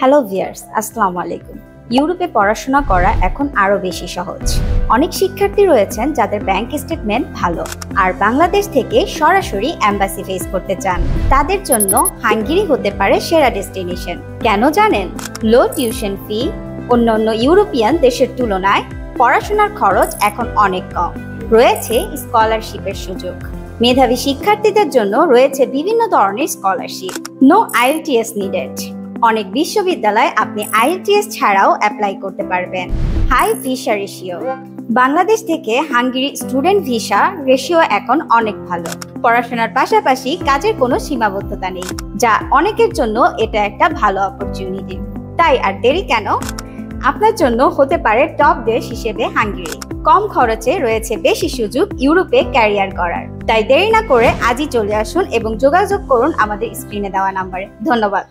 Hello viewers, আসসালামু আলাইকুম। ইউরোপে পড়াশোনা করা এখন আরো বেশি সহজ। অনেক শিক্ষার্থী রয়েছেন যাদের ব্যাংক স্টেটমেন্ট ভালো আর বাংলাদেশ থেকে সরাসরি এম্বাসি ফেস করতে চান। তাদের জন্য হাঙ্গেরি হতে পারে সেরা ডেস্টিনেশন। কেন জানেন? লো টিউশন ফি, অন্যান্য ইউরোপিয়ান দেশের তুলনায় পড়াশোনার খরচ এখন অনেক কম। রয়েছে স্কলারশিপের সুযোগ। মেধাবী শিক্ষার্থীদের জন্য রয়েছে বিভিন্ন ধরনের স্কলারশিপ। No IELTS needed. অনেক বিশ্ববিদ্যালয়ে আপনি আইএলটিএস ছাড়াও অ্যাপ্লাই করতে পারবেন। High visa ratio. বাংলাদেশ থেকে হাঙ্গেরি স্টুডেন্ট ভিসা রেশিও এখন অনেক ভালো। পড়াশোনার পাশাপাশি কাজের কোনো সীমাবদ্ধতা নেই, যা অনেকের জন্য এটা একটা ভালো অপরচুনিটি। তাই আর দেরি কেন? আপনার জন্য হতে পারে টপ দেশ হিসেবে হাঙ্গেরি। কম খরচে রয়েছে বেশি সুযোগ ইউরোপে ক্যারিয়ার করার। তাই দেরি না করে আজই চলে আসুন এবং যোগাযোগ করুন আমাদের স্ক্রিনে দেওয়া নাম্বারে। ধন্যবাদ।